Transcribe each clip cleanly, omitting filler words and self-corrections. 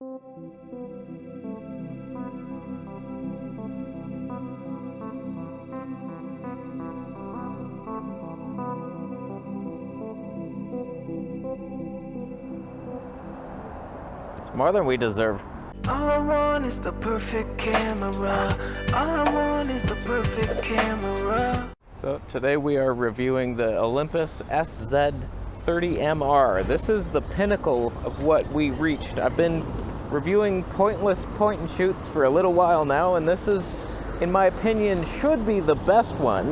It's more than we deserve. All I want is the perfect camera. All I want is the perfect camera. So today we are reviewing the Olympus SZ30MR. This is the pinnacle of what we reached. I've been reviewing pointless point and shoots for a little while now, and this is, in my opinion, should be the best one.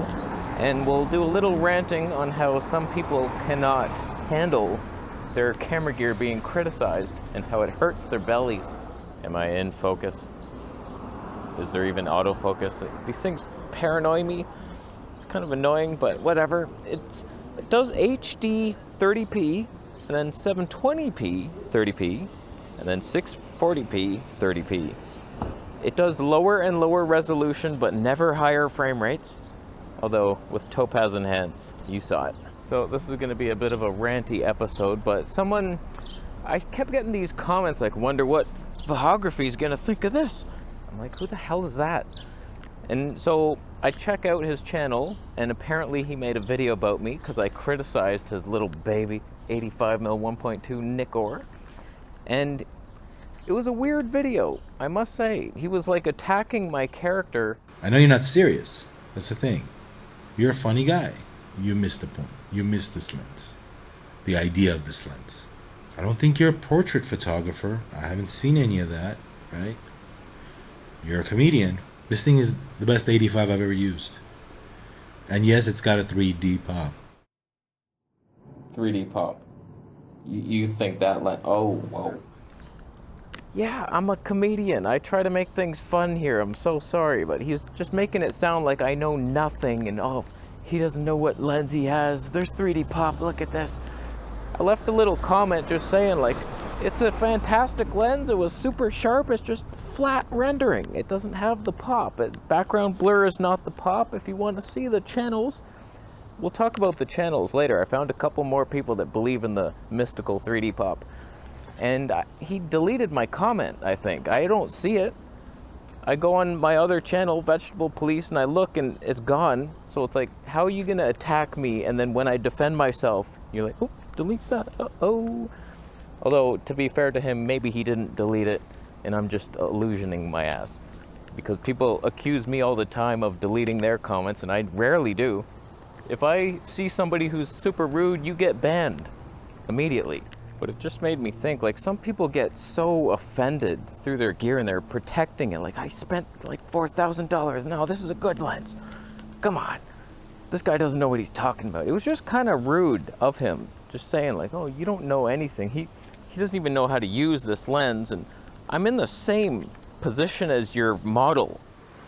And we'll do a little ranting on how some people cannot handle their camera gear being criticized and how it hurts their bellies. Am I in focus? Is there even autofocus? These things paranoid me. It's kind of annoying, but whatever. It does HD 30p, and then 720p 30p, and then 640p 30p. It does lower and lower resolution, but never higher frame rates. Although with Topaz Enhance, you saw it. So this is going to be a bit of a ranty episode, but I kept getting these comments like, wonder what Vahagraphy is going to think of this. I'm like, who the hell is that? And so I check out his channel, and apparently he made a video about me because I criticized his little baby 85mm 1.2 Nikon. And it was a weird video, I must say. He was like attacking my character. I know you're not serious. That's the thing. You're a funny guy. You missed the point. You missed this lens. The idea of this lens. I don't think you're a portrait photographer. I haven't seen any of that, right? You're a comedian. This thing is the best 85 I've ever used. And yes, it's got a 3D pop. 3D pop. You think that oh, whoa. Yeah, I'm a comedian. I try to make things fun here. I'm so sorry, but he's just making it sound like I know nothing and he doesn't know what lens he has. There's 3D pop, look at this. I left a little comment just saying like, it's a fantastic lens. It was super sharp. It's just flat rendering. It doesn't have the pop. Background blur is not the pop. If you want to see the channels, we'll talk about the channels later. I found a couple more people that believe in the mystical 3D pop. And he deleted my comment, I think. I don't see it. I go on my other channel, Vegetable Police, and I look and it's gone. So it's like, how are you going to attack me? And then when I defend myself, you're like, oh, delete that. Uh-oh. Although, to be fair to him, maybe he didn't delete it and I'm just illusioning my ass. Because people accuse me all the time of deleting their comments, and I rarely do. If I see somebody who's super rude, you get banned immediately. But it just made me think, like, some people get so offended through their gear and they're protecting it. Like, I spent like $4,000. No, this is a good lens. Come on. This guy doesn't know what he's talking about. It was just kind of rude of him. Just saying like, oh, you don't know anything. He doesn't even know how to use this lens. And I'm in the same position as your model.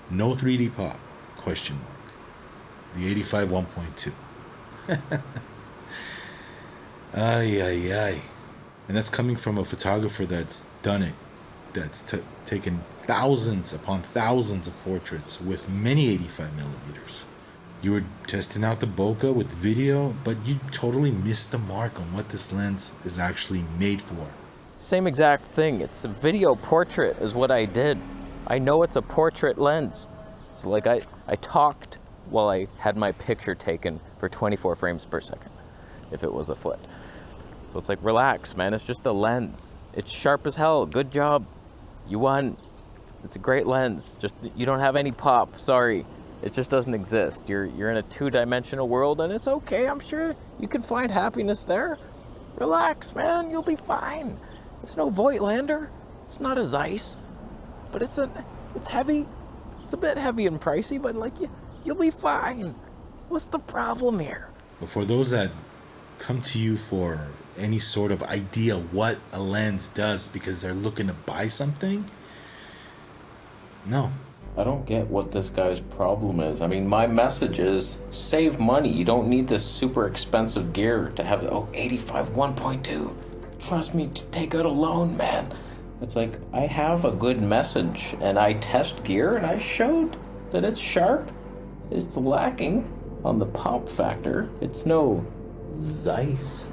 No 3D pop, question mark. The 85 1.2. Ay, ay, ay. And that's coming from a photographer that's done it, that's taken thousands upon thousands of portraits with many 85 millimeters. You were testing out the bokeh with the video, but you totally missed the mark on what this lens is actually made for. Same exact thing. It's a video portrait is what I did. I know it's a portrait lens. So like I talked while I had my picture taken for 24 frames per second, if it was a foot. So it's like, relax, man. It's just a lens. It's sharp as hell. Good job. You won. It's a great lens. Just, you don't have any pop. Sorry. It just doesn't exist. You're in a two-dimensional world, and it's okay. I'm sure you can find happiness there. Relax, man. You'll be fine. It's no Voigtlander. It's not a Zeiss. But it's heavy. It's a bit heavy and pricey, but like, you'll be fine. What's the problem here? But for those that come to you for any sort of idea what a lens does because they're looking to buy something, no. I don't get what this guy's problem is. I mean, my message is save money. You don't need this super expensive gear to have 85 1.2. Trust me to take out a loan, man. It's like, I have a good message and I test gear and I showed that it's sharp. It's lacking on the pop factor. It's no Zeiss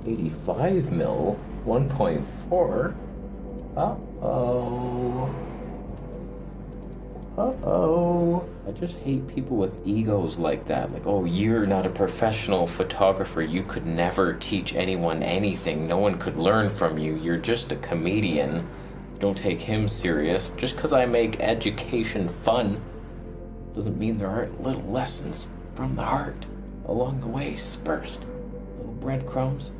85mm 1.4. Uh-oh. Uh-oh. I just hate people with egos like that. Like, oh, you're not a professional photographer. You could never teach anyone anything. No one could learn from you. You're just a comedian. Don't take him serious. Just because I make education fun doesn't mean there aren't little lessons from the heart along the way, dispersed. Little breadcrumbs.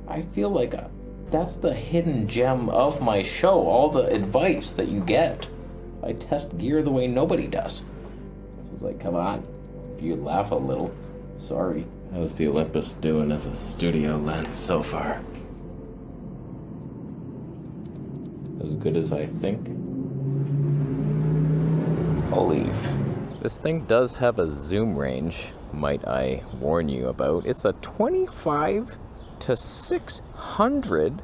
I feel like that's the hidden gem of my show. All the advice that you get. I test gear the way nobody does. So it's like, come on, if you laugh a little, sorry. How's the Olympus doing as a studio lens so far? As good as I think. I'll leave. This thing does have a zoom range, might I warn you about. It's a 25 to 600.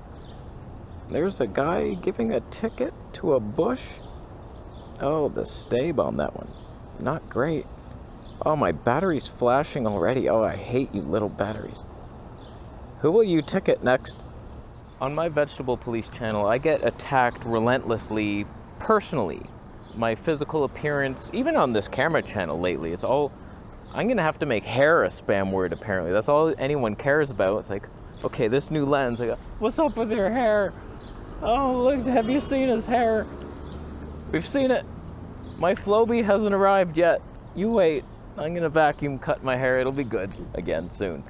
There's a guy giving a ticket to a bush. Oh, the stave on that one. Not great. Oh, my battery's flashing already. Oh, I hate you little batteries. Who will you ticket next? On my Vegetable Police channel, I get attacked relentlessly, personally. My physical appearance, even on this camera channel lately, it's all... I'm gonna have to make hair a spam word, apparently. That's all anyone cares about. It's like, okay, this new lens. I go, what's up with your hair? Oh, look, have you seen his hair? We've seen it. My Flowbee hasn't arrived yet. You wait. I'm gonna vacuum cut my hair. It'll be good again soon.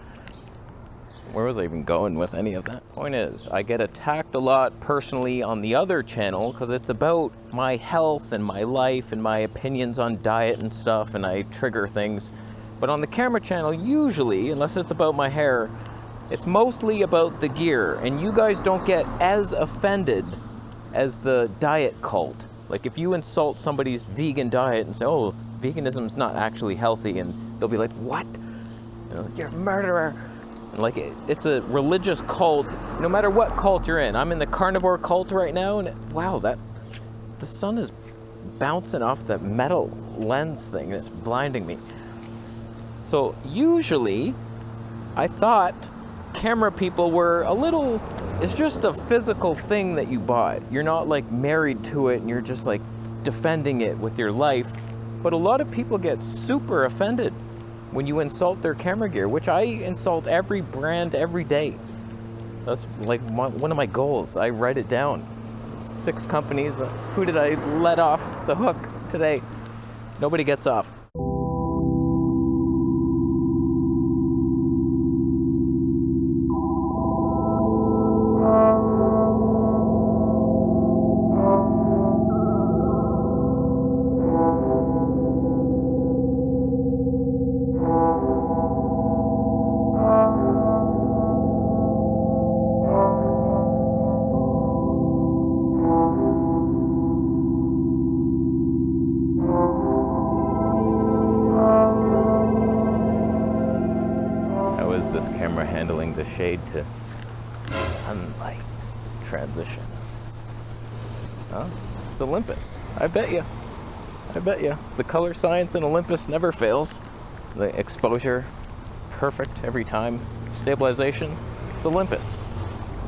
Where was I even going with any of that? Point is, I get attacked a lot personally on the other channel because it's about my health and my life and my opinions on diet and stuff, and I trigger things. But on the camera channel, usually, unless it's about my hair, it's mostly about the gear, and you guys don't get as offended as the diet cult. Like if you insult somebody's vegan diet and say, oh, veganism's not actually healthy, and they'll be like, what? You're a murderer. And like it's a religious cult, no matter what cult you're in. I'm in the carnivore cult right now, and wow, the sun is bouncing off that metal lens thing, and it's blinding me. So usually, I thought camera people were a little, it's just a physical thing that you bought. You're not like married to it and you're just like defending it with your life. But a lot of people get super offended when you insult their camera gear, which I insult every brand every day. That's like one of my goals. I write it down. 6 companies. Who did I let off the hook today? Nobody gets off. Handling the shade to sunlight transitions. Oh, it's Olympus. I bet you. The color science in Olympus never fails. The exposure, perfect every time. Stabilization, it's Olympus.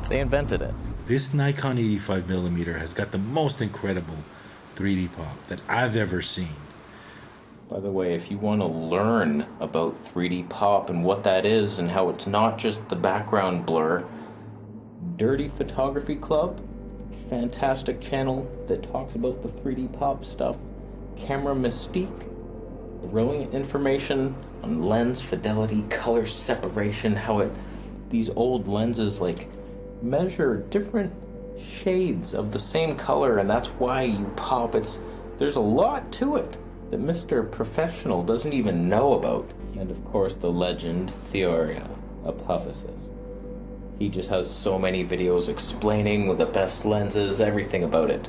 They invented it. This Nikon 85mm has got the most incredible 3D pop that I've ever seen. By the way, if you want to learn about 3D pop and what that is and how it's not just the background blur, Dirty Photography Club, fantastic channel that talks about the 3D pop stuff. Camera Mystique, brilliant information on lens fidelity, color separation, how these old lenses like measure different shades of the same color, and that's why you pop. There's a lot to it that Mr. Professional doesn't even know about. And of course the legend Theoria Apophysis. He just has so many videos explaining with the best lenses, everything about it.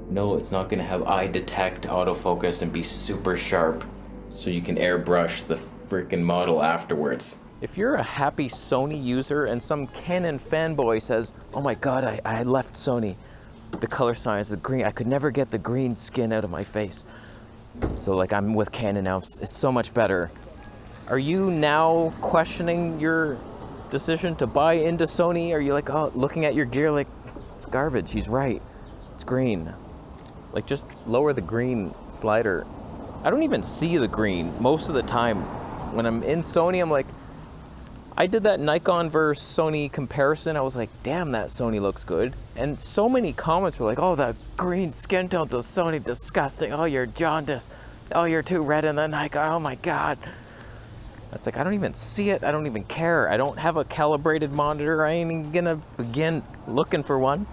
No, it's not gonna have eye detect, autofocus, and be super sharp so you can airbrush the freaking model afterwards. If you're a happy Sony user and some Canon fanboy says, oh my god, I left Sony. The color science, the green, I could never get the green skin out of my face. So like I'm with Canon now, it's so much better. Are you now questioning your decision to buy into Sony? Are you like, oh, looking at your gear like, It's garbage. He's right. It's green. Like, just lower the green slider. I don't even see the green most of the time. When I'm in Sony, I'm like, I did that Nikon versus Sony comparison. I was like, damn, that Sony looks good. And so many comments were like, oh, the green skin tones of Sony, disgusting. Oh, you're jaundiced. Oh, you're too red in the Nikon. Oh my God. It's like, I don't even see it. I don't even care. I don't have a calibrated monitor. I ain't even gonna begin looking for one.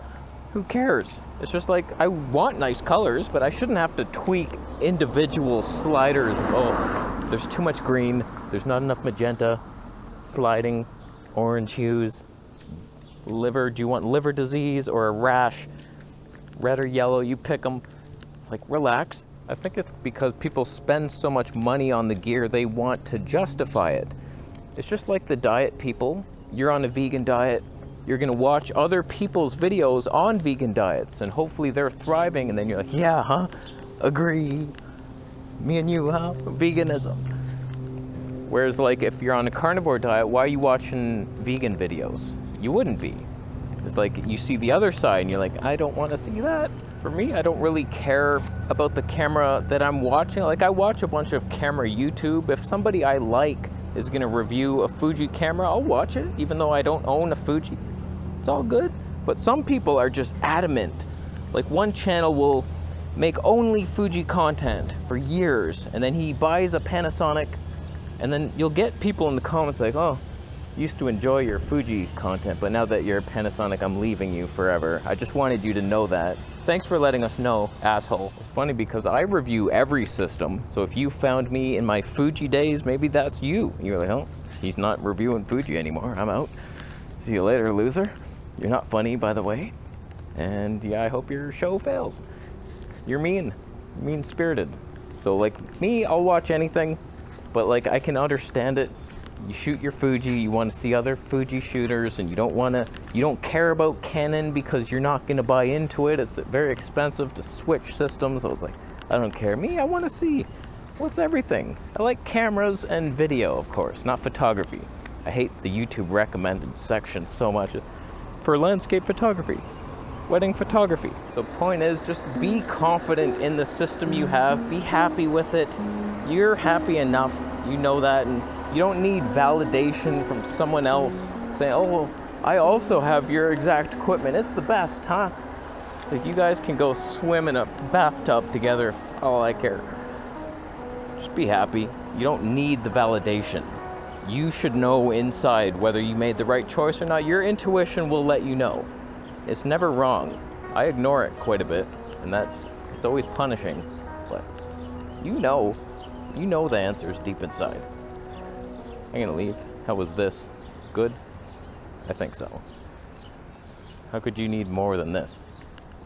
Who cares? It's just like, I want nice colors, but I shouldn't have to tweak individual sliders. Oh, there's too much green. There's not enough magenta. Sliding, orange hues. Liver, do you want liver disease or a rash? Red or yellow, you pick them. It's like, relax. I think it's because people spend so much money on the gear, they want to justify it. It's just like the diet people. You're on a vegan diet, you're gonna watch other people's videos on vegan diets, and hopefully they're thriving, and then you're like, yeah, huh? Agree. Me and you, huh? Veganism. Whereas, like, if you're on a carnivore diet, why are you watching vegan videos? You wouldn't be. It's like you see the other side and you're like, I don't want to see that. For me, I don't really care about the camera that I'm watching. Like, I watch a bunch of camera YouTube. If somebody I like is going to review a Fuji camera, I'll watch it, even though I don't own a Fuji. It's all good. But some people are just adamant. Like, one channel will make only Fuji content for years, and then he buys a Panasonic, and then you'll get people in the comments like, oh, used to enjoy your Fuji content, but now that you're Panasonic, I'm leaving you forever. I just wanted you to know that. Thanks for letting us know, asshole. It's funny because I review every system, so if you found me in my Fuji days, maybe that's you. You're like, oh, he's not reviewing Fuji anymore, I'm out. See you later, loser. You're not funny, by the way. And yeah, I hope your show fails. You're mean-spirited. So like me, I'll watch anything, but like I can understand it. You shoot your Fuji, you want to see other Fuji shooters, and you don't care about Canon because you're not going to buy into it. It's very expensive to switch systems. So it's like, I don't care. Me, I want to see what's everything. I like cameras and video, of course, not photography. I hate the YouTube recommended section so much for landscape photography, wedding photography. So point is, just be confident in the system you have. Be happy with it. You're happy enough. You know that, and you don't need validation from someone else saying, oh, well, I also have your exact equipment. It's the best, huh? It's like, you guys can go swim in a bathtub together for all I care. Just be happy. You don't need the validation. You should know inside whether you made the right choice or not. Your intuition will let you know. It's never wrong. I ignore it quite a bit, and it's always punishing, but you know the answers deep inside. I'm gonna leave. How was this? Good? I think so. How could you need more than this?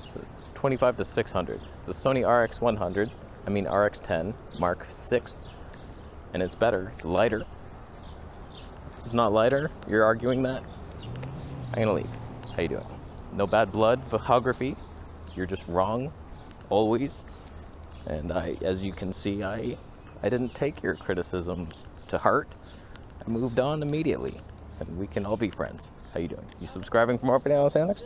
So 25 to 600. It's a Sony RX10 Mark 6, and it's better. It's lighter. It's not lighter. You're arguing that? I'm gonna leave. How you doing? No bad blood. Vahagraphy. You're just wrong, always. And as you can see, I didn't take your criticisms to heart. I moved on immediately, and we can all be friends. How you doing? You subscribing for more videos, Alex?